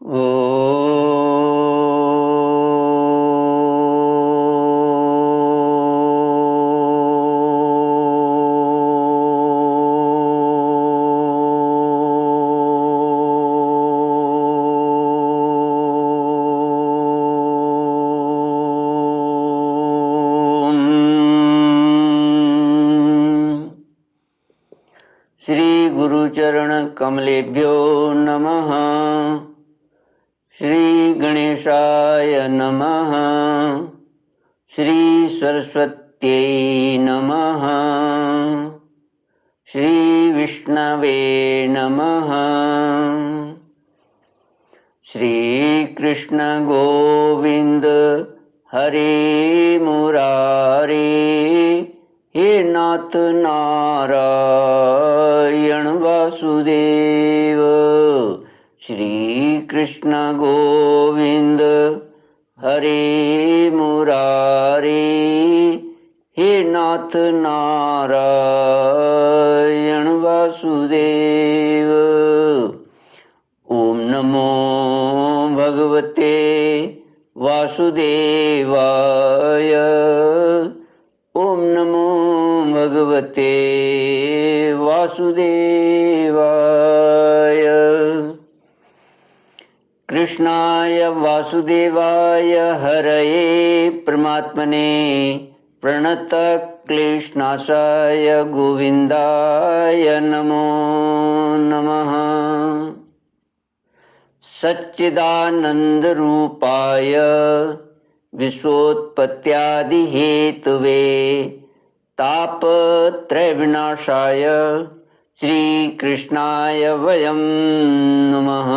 श्री गुरुचरण कमलेभ्यो नमः। श्री गणेशाय नमः। श्री सरस्वत्यै नमः। श्री विष्णवे नमः। श्री कृष्ण गोविंद हरे मुरारे, हे नाथ नारायण वासुदेव। श्री कृष्ण गोविंद हरे मुरारे, हे नाथ नारायण वासुदेव। ओम नमो भगवते वासुदेवाय। ओम नमो भगवते वासुदेवाय। कृष्णाय वासुदेवाय हरये परमात्मने प्रणतक्लेशनाशाय गोविन्दाय नमो नमः। सच्चिदानन्दरूपाय विश्वोत्पत्त्यादिहेतवे तापत्रयविनाशाय श्रीकृष्णाय वयं नमः।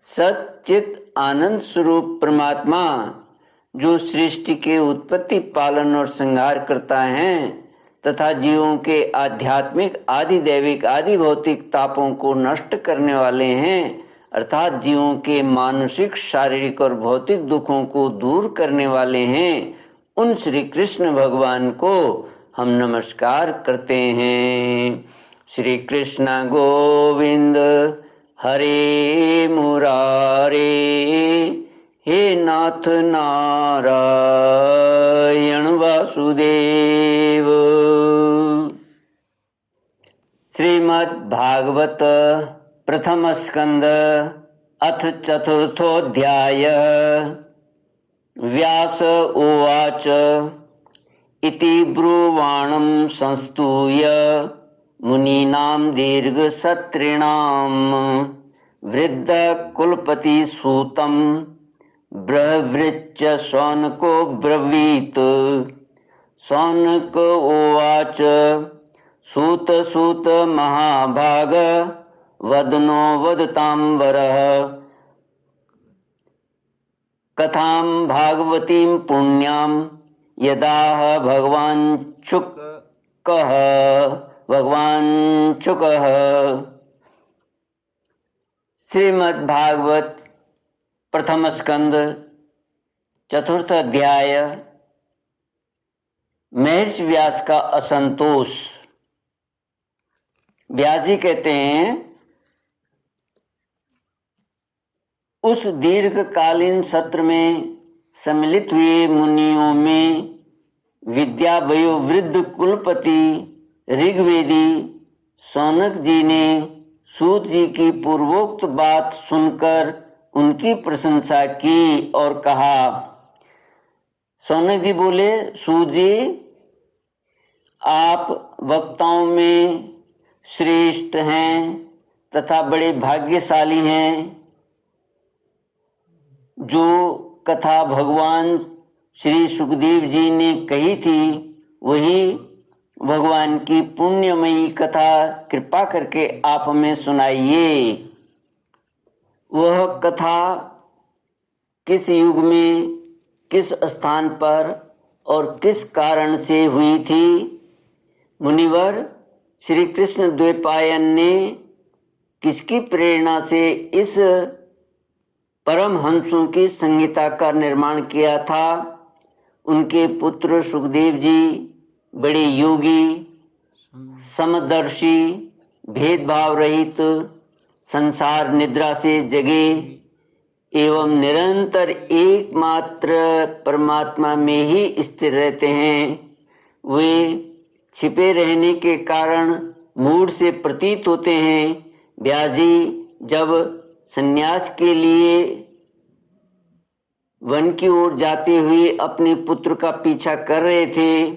सच्चित आनंद स्वरूप परमात्मा जो सृष्टि के उत्पत्ति, पालन और संहार करता है तथा जीवों के आध्यात्मिक, आदि दैविक, आदि भौतिक तापों को नष्ट करने वाले हैं, अर्थात जीवों के मानसिक, शारीरिक और भौतिक दुखों को दूर करने वाले हैं, उन श्री कृष्ण भगवान को हम नमस्कार करते हैं। श्री कृष्ण गोविंद हरे मुरारे, हे नाथ नारायण वासुदेव। श्रीमद् भागवत प्रथम स्कंद अथ चतुर्थोऽध्याय। व्यास उवाच इति ब्रुवाणं संस्तूय मुनीनां दीर्घसत्रिणां वृद्धकुलपतिसूतं ब्रह्मृच्य शौनको ब्रवीत्। शौनक उवाच सूत सूत महाभाग वदनो वदतां वरः। कथां भागवतीं पुण्यां यदाह भगवान शुकः। श्रीमद् भागवत प्रथम स्कंद चतुर्थ अध्याय। महर्षि व्यास का असंतोष। व्यास जी कहते हैं, उस दीर्घकालीन सत्र में सम्मिलित हुए मुनियों में विद्या वयोवृद्ध कुलपति ऋग्वेदी शौनक जी ने सूत जी की पूर्वोक्त बात सुनकर उनकी प्रशंसा की और कहा। शौनक जी बोले, सूत जी, आप वक्ताओं में श्रेष्ठ हैं तथा बड़े भाग्यशाली हैं। जो कथा भगवान श्री सुखदेव जी ने कही थी, वही भगवान की पुण्यमयी कथा कृपा करके आप हमें सुनाइए। वह कथा किस युग में, किस स्थान पर और किस कारण से हुई थी? मुनिवर, श्री कृष्ण द्वैपायन ने किसकी प्रेरणा से इस परमहंसों की संहिता का निर्माण किया था? उनके पुत्र सुखदेव जी बड़े योगी, समदर्शी, भेदभाव रहित, संसार निद्रा से जगे एवं निरंतर एकमात्र परमात्मा में ही स्थिर रहते हैं, वे छिपे रहने के कारण मूढ़ से प्रतीत होते हैं। व्यास जी जब संन्यास के लिए वन की ओर जाते हुए अपने पुत्र का पीछा कर रहे थे,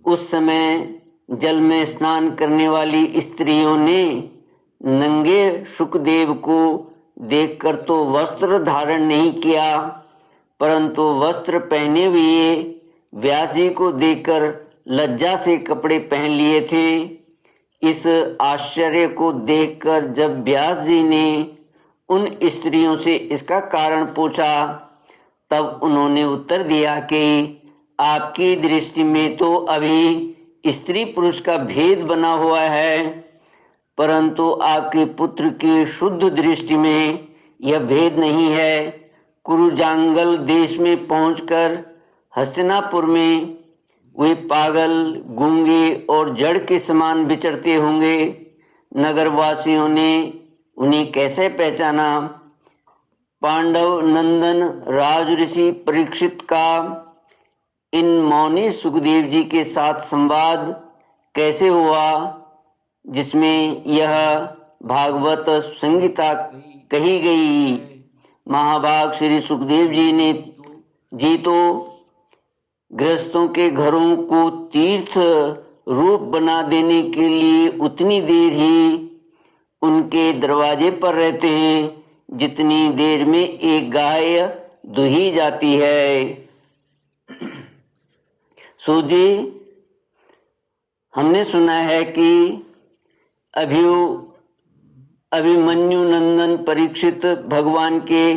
उस समय जल में स्नान करने वाली स्त्रियों ने नंगे सुखदेव को देखकर तो वस्त्र धारण नहीं किया, परंतु वस्त्र पहने हुए व्यास जी को देखकर लज्जा से कपड़े पहन लिए थे। इस आश्चर्य को देखकर जब व्यास जी ने उन स्त्रियों से इसका कारण पूछा, तब उन्होंने उत्तर दिया कि आपकी दृष्टि में तो अभी स्त्री पुरुष का भेद बना हुआ है, परंतु आपके पुत्र की शुद्ध दृष्टि में यह भेद नहीं है। कुरुजांगल देश में पहुंचकर हस्तिनापुर में वे पागल, गूंगे और जड़ के समान विचरते होंगे। नगरवासियों ने उन्हें कैसे पहचाना? पांडव नंदन राज ऋषि परीक्षित का इन मौनी सुखदेव जी के साथ संवाद कैसे हुआ, जिसमें यह भागवत संहिता कही गई। महाभाग श्री सुखदेव जी तो गृहस्थों के घरों को तीर्थ रूप बना देने के लिए उतनी देर ही उनके दरवाजे पर रहते हैं जितनी देर में एक गाय दुही जाती है। सूजी, हमने सुना है कि अभिमन्यु नंदन परीक्षित भगवान के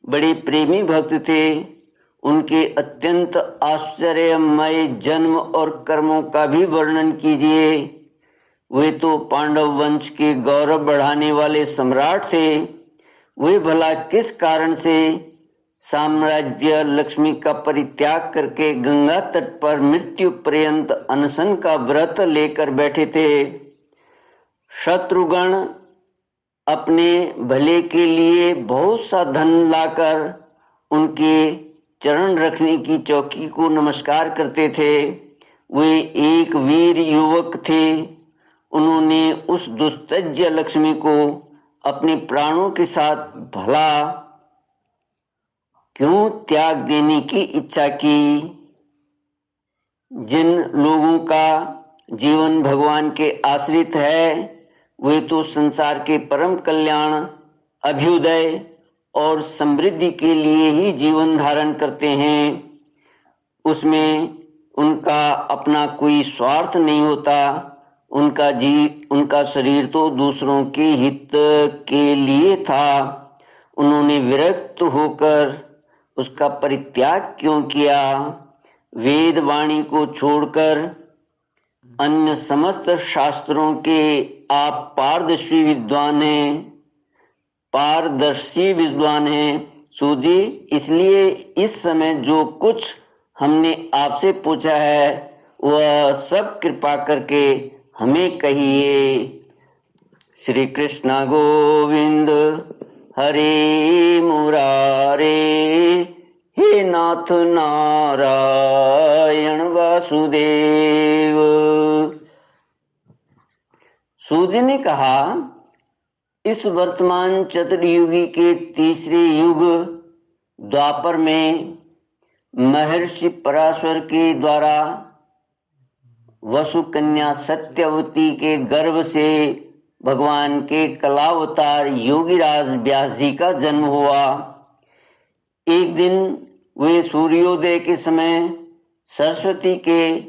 बड़े प्रेमी भक्त थे। उनके अत्यंत आश्चर्यमय जन्म और कर्मों का भी वर्णन कीजिए। वे तो पांडव वंश के गौरव बढ़ाने वाले सम्राट थे। वे भला किस कारण से साम्राज्य लक्ष्मी का परित्याग करके गंगा तट पर मृत्यु पर्यंत अनशन का व्रत लेकर बैठे थे? शत्रुगण अपने भले के लिए बहुत सा धन लाकर उनके चरण रखने की चौकी को नमस्कार करते थे। वे एक वीर युवक थे। उन्होंने उस दुस्तज्य लक्ष्मी को अपने प्राणों के साथ भला क्यों त्याग देने की इच्छा की? जिन लोगों का जीवन भगवान के आश्रित है, वे तो संसार के परम कल्याण, अभ्युदय और समृद्धि के लिए ही जीवन धारण करते हैं। उसमें उनका अपना कोई स्वार्थ नहीं होता। उनका शरीर तो दूसरों के हित के लिए था। उन्होंने विरक्त होकर उसका परित्याग क्यों किया? वेद वाणी को छोड़कर अन्य समस्त शास्त्रों के आप पारदर्शी विद्वान हैं। सूजी, इसलिए इस समय जो कुछ हमने आपसे पूछा है वह सब कृपा करके हमें कहिए। श्री कृष्ण गोविंद हरे मुरारे, हे नाथ नारायण वासुदेव। सूजी ने कहा, इस वर्तमान चतुर्युगी के तीसरे युग द्वापर में महर्षि पराशर के द्वारा वसु कन्या सत्यवती के गर्भ से भगवान के कलावतार योगीराज व्यास जी का जन्म हुआ। एक दिन वे सूर्योदय के समय सरस्वती के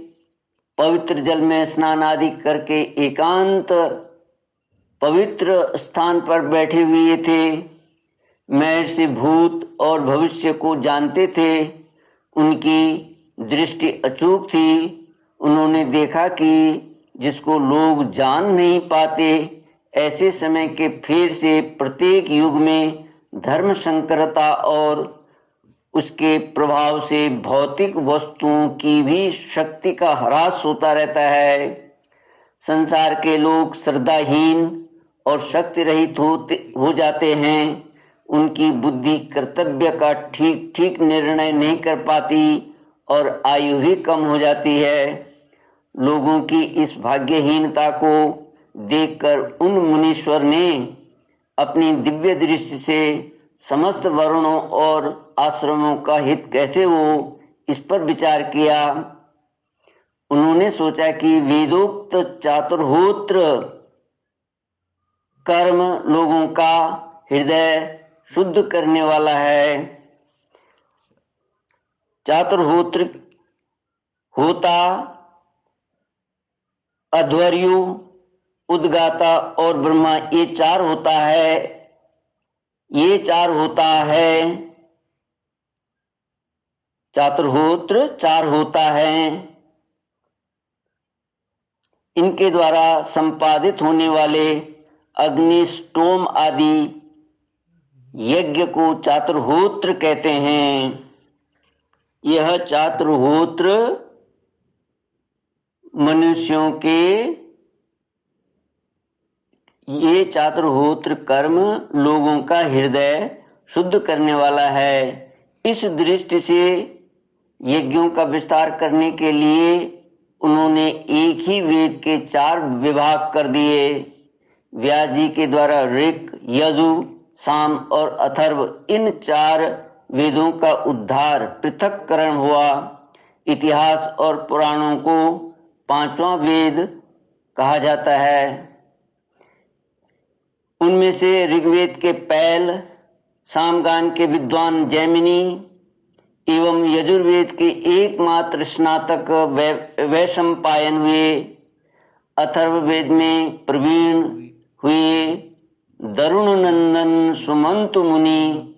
पवित्र जल में स्नान आदि करके एकांत पवित्र स्थान पर बैठे हुए थे। महर्षि भूत और भविष्य को जानते थे। उनकी दृष्टि अचूक थी। उन्होंने देखा कि जिसको लोग जान नहीं पाते, ऐसे समय के फेर से प्रत्येक युग में धर्म संकरता और उसके प्रभाव से भौतिक वस्तुओं की भी शक्ति का ह्रास होता रहता है। संसार के लोग श्रद्धाहीन और शक्ति रहित हो जाते हैं। उनकी बुद्धि कर्तव्य का ठीक ठीक निर्णय नहीं कर पाती और आयु भी कम हो जाती है। लोगों की इस भाग्यहीनता को देखकर उन मुनीश्वर ने अपनी दिव्य दृष्टि से समस्त वर्णों और आश्रमों का हित कैसे हो इस पर विचार किया। उन्होंने सोचा कि वेदोक्त चातुर्होत्र कर्म लोगों का हृदय शुद्ध करने वाला है। चातुर्होत्र होता, अध्वर्यु, उद्गाता और ब्रह्मा, ये चार होता है। चातुर्होत्र चार होता है। इनके द्वारा संपादित होने वाले अग्निष्टोम आदि यज्ञ को चातुर्होत्र कहते हैं। यह चातुर्होत्र मनुष्यों के ये चातुर्होत्र कर्म लोगों का हृदय शुद्ध करने वाला है। इस दृष्टि से यज्ञों का विस्तार करने के लिए उन्होंने एक ही वेद के 4 विभाग कर दिए। व्यास जी के द्वारा ऋक, यजु, साम और अथर्व, इन 4 वेदों का उद्धार पृथक्करण हुआ। इतिहास और पुराणों को 5वां वेद कहा जाता है। उनमें से ऋग्वेद के पैल, सामगान के विद्वान जैमिनी एवं यजुर्वेद के एकमात्र स्नातक वैशंपायन हुए। अथर्ववेद में प्रवीण हुए दरुण नंदन सुमंतु मुनि।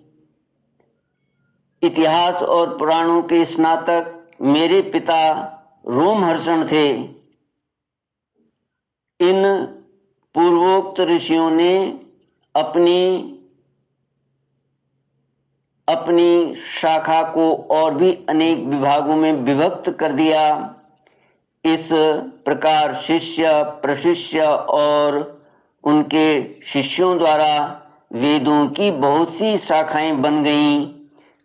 इतिहास और पुराणों के स्नातक मेरे पिता रोमहर्षण थे। इन पूर्वोक्त ऋषियों ने अपनी शाखा को और भी अनेक विभागों में विभक्त कर दिया। इस प्रकार शिष्य, प्रशिष्य और उनके शिष्यों द्वारा वेदों की बहुत सी शाखाएं बन गईं।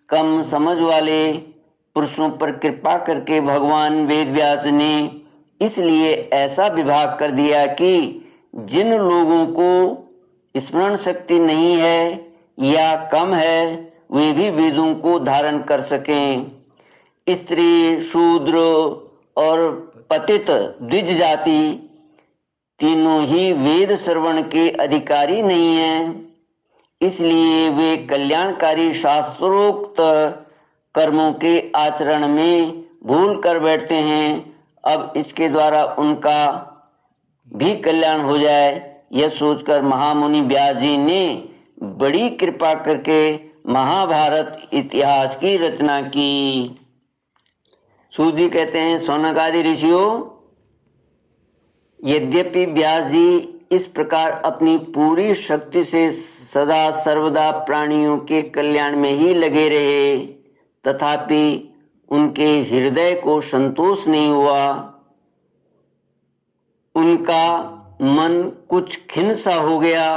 कम समझ वाले पुरुषों पर कृपा करके भगवान वेदव्यास ने इसलिए ऐसा विभाग कर दिया कि जिन लोगों को स्मरण शक्ति नहीं है या कम है, वे भी वेदों को धारण कर सकें। स्त्री, शूद्र और पतित द्विज जाति तीनों ही वेद श्रवण के अधिकारी नहीं हैं। इसलिए वे कल्याणकारी शास्त्रोक्त कर्मों के आचरण में भूल कर बैठते हैं। अब इसके द्वारा उनका भी कल्याण हो जाए, यह सोचकर महामुनि व्यास जी ने बड़ी कृपा करके महाभारत इतिहास की रचना की। सूत जी कहते हैं, शौनक आदि ऋषियों, यद्यपि व्यास जी इस प्रकार अपनी पूरी शक्ति से सदा सर्वदा प्राणियों के कल्याण में ही लगे रहे, तथापि उनके हृदय को संतोष नहीं हुआ। उनका मन कुछ खिन्न सा हो गया।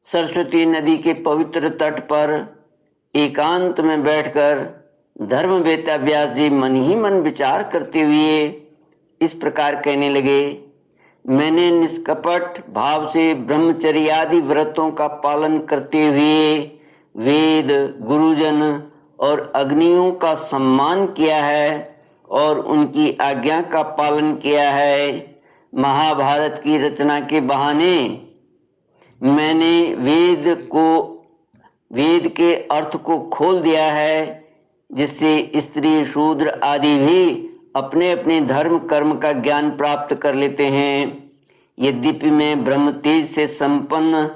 सरस्वती नदी के पवित्र तट पर एकांत में बैठकर धर्मवेत्ता व्यास जी मन ही मन विचार करते हुए इस प्रकार कहने लगे, मैंने निष्कपट भाव से ब्रह्मचर्यादि व्रतों का पालन करते हुए वेद, गुरुजन और अग्नियों का सम्मान किया है और उनकी आज्ञा का पालन किया है। महाभारत की रचना के बहाने मैंने वेद के अर्थ को खोल दिया है, जिससे स्त्री, शूद्र आदि भी अपने अपने धर्म कर्म का ज्ञान प्राप्त कर लेते हैं। यद्यपि मैं ब्रह्म तेज से संपन्न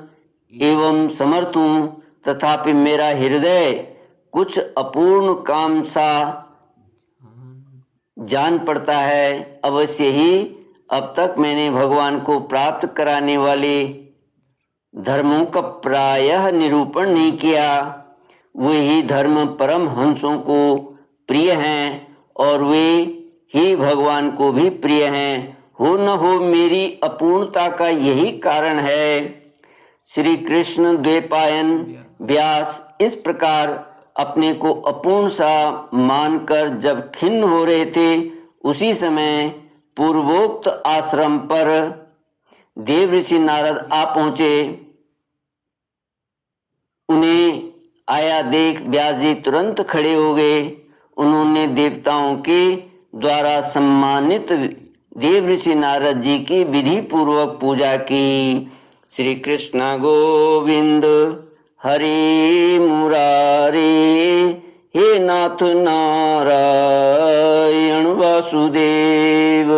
एवं समर्थ हूँ, तथापि मेरा हृदय कुछ अपूर्ण काम सा जान पड़ता है। अवश्य ही अब तक मैंने भगवान को प्राप्त कराने वाले धर्मों का प्रायः निरूपण नहीं किया। वही धर्म परम हंसों को प्रिय हैं और वे ही भगवान को भी प्रिय हैं। हो न हो मेरी अपूर्णता का यही कारण है। श्री कृष्ण द्वैपायन व्यास इस प्रकार अपने को अपूर्ण सा मानकर जब खिन्न हो रहे थे, उसी समय पूर्वोक्त आश्रम पर देव ऋषि नारद आ पहुंचे। उन्हें आया देख व्यास जी तुरंत खड़े हो गए। उन्होंने देवताओं के द्वारा सम्मानित देव ऋषि नारद जी की विधि पूर्वक पूजा की। श्री कृष्ण गोविंद हरि मुरारे, हे नाथ नारायण वासुदेव।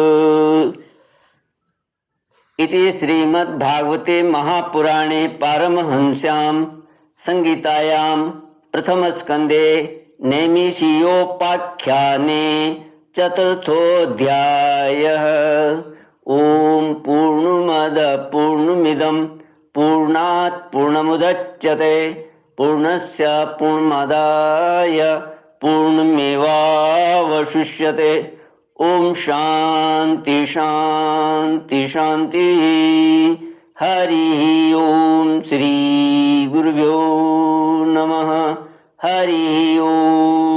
इति श्रीमद्भागवते महापुराणे पारमहंस्यां संगीतायां प्रथमस्कन्धे नैमिषीयोपाख्याने चतुर्थोऽध्यायः। ॐ पूर्णमदः पूर्णमिदं पूर्णात् पूर्णमुदच्यते पूर्णस्य पूर्णमादाय पूर्णमेवावशिष्यते। ओम शांति शांति शांति। हरि ओम श्री गुरुभ्यो नमः। हरि ओम।